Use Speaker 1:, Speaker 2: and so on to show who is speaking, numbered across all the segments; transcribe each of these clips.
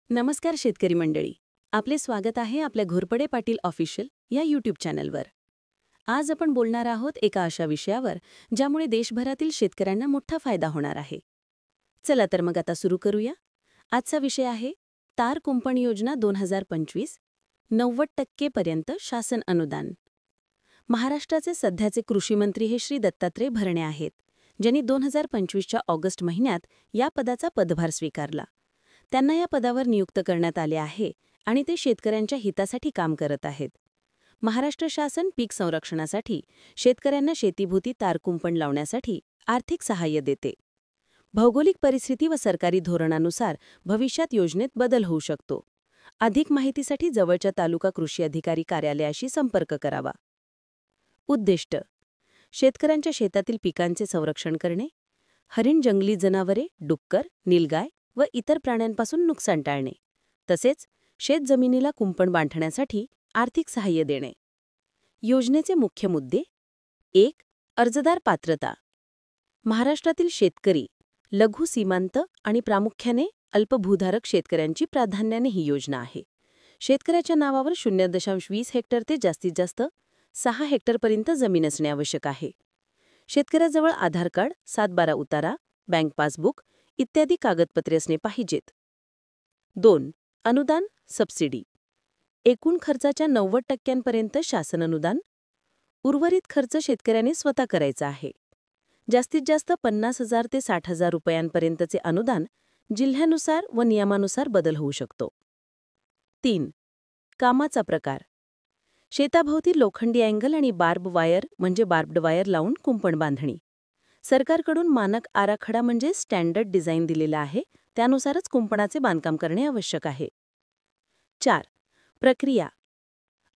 Speaker 1: नमस्कार शेतकरी मंडळी. आपले स्वागत आहे आपल्या घोरपडे पाटील ऑफिशियल या यूट्यूब चॅनलवर. आज आपण बोलणार आहोत एका अशा विषयावर ज्यामुळे देशभरातील शेतकऱ्यांना मोठा फायदा होणार आहे. चला तर मग आता सुरू करूया. आजचा विषय आहे तार कुंपण योजना 2025, 90% पर्यंत शासन अनुदान. महाराष्ट्राचे सध्याचे कृषीमंत्री हे श्री दत्तात्रय भरणे आहेत, ज्यांनी 2025च्या ऑगस्ट महिन्यात या पदाचा पदभार स्वीकारला. त्यांना या पदावर नियुक्त करण्यात आले आहे आणि ते शेतकऱ्यांच्या हितासाठी काम करत आहेत. महाराष्ट्र शासन पीक संरक्षणासाठी शेतकऱ्यांना शेतीभोवती तार कुंपण लावण्यासाठी आर्थिक सहाय्य देते. भौगोलिक परिस्थिती व सरकारी धोरणानुसार भविष्यात योजनेत बदल होऊ शकतो. अधिक माहितीसाठी जवळच्या तालुका कृषी अधिकारी कार्यालयाशी संपर्क करावा. उद्दिष्ट: शेतकऱ्यांच्या शेतातील पिकांचे संरक्षण करणे, हरिण, जंगली जनावरे, डुक्कर, नीलगाय व इतर प्राण्यांपासून नुकसान टाळणे, तसेच शेतजमिनीला कुंपण बांधण्यासाठी आर्थिक सहाय्य देणे. योजनेचे मुख्य मुद्दे: 1. अर्जदार पात्रता. महाराष्ट्रातील शेतकरी, लघु, सीमांत आणि प्रामुख्याने अल्पभूधारक शेतकऱ्यांची प्राधान्याने ही योजना आहे. शेतकऱ्याच्या नावावर 0.20 हेक्टर ते जास्तीत जास्त 6 हेक्टरपर्यंत जमीन असणे आवश्यक आहे. शेतकऱ्याजवळ आधार कार्ड, 7/12 उतारा, बँक पासबुक इत्यादी कागदपत्रे असणे पाहिजेत. 2. अनुदान, सबसिडी. एकूण खर्चाच्या 90% शासन अनुदान. उर्वरित खर्च शेतकऱ्याने स्वतः करायचा आहे. जास्तीत जास्त 50,000 ते 60,000 रुपयांपर्यंतचे अनुदान जिल्ह्यानुसार व नियमानुसार बदल होऊ शकतो. 3. कामाचा प्रकार. शेताभोवती लोखंडी अँगल आणि बार्ब वायर म्हणजे बार्ब्ड वायर लावून कुंपण बांधणी. सरकारकडून मानक आराखडा म्हणजे स्टँडर्ड डिझाईन दिलेला आहे, त्यानुसारच कुंपणाचे बांधकाम करणे आवश्यक आहे. 4. प्रक्रिया.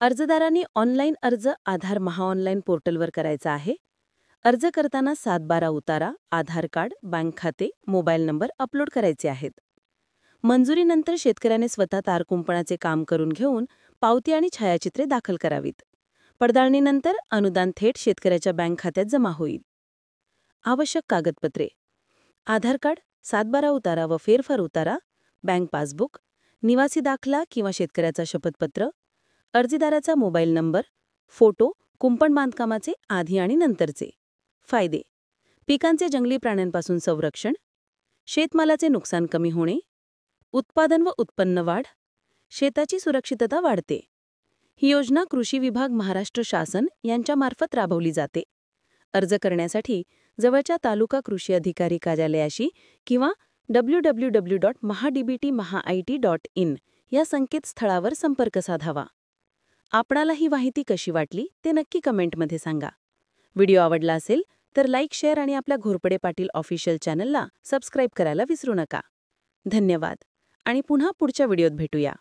Speaker 1: अर्जदारांनी ऑनलाईन अर्ज आधार महाऑनलाईन पोर्टलवर करायचा आहे. अर्ज करताना 7/12 उतारा, आधार कार्ड, बँक खाते, मोबाईल नंबर अपलोड करायचे आहेत. मंजुरीनंतर शेतकऱ्याने स्वतः तार कुंपणाचे काम करून घेऊन पावती आणि छायाचित्रे दाखल करावीत. पडताळणीनंतर अनुदान थेट शेतकऱ्याच्या बँक खात्यात जमा होईल. आवश्यक कागदपत्रे: आधार कार्ड, 7/12 उतारा व फेरफार उतारा, बँक पासबुक, निवासी दाखला किंवा शेतकऱ्याचा शपथपत्र, अर्जदाराचा मोबाईल नंबर, फोटो, कुंपण बांधकामाचे आधी आणि नंतरचे. फायदे: पिकांचे जंगली प्राण्यांपासून संरक्षण, शेतमालाचे नुकसान कमी होणे, उत्पादन व उत्पन्न वाढ, शेताची सुरक्षितता वाढते. ही योजना कृषी विभाग, महाराष्ट्र शासन यांच्यामार्फत राबवली जाते. अर्ज करण्यासाठी जवळच्या तालुका कृषी अधिकारी कार्यालयाशी किंवा www.mahadbtmahait.in या संकेतस्थळावर संपर्क साधावा. आपणाला ही माहिती कशी वाटली ते नक्की कमेंटमध्ये सांगा. व्हिडिओ आवडला असेल तर लाईक, शेअर आणि आपल्या घोरपडे पाटील ऑफिशियल चॅनलला सबस्क्राईब करायला विसरू नका. धन्यवाद आणि पुन्हा पुढच्या व्हिडिओत भेटूया.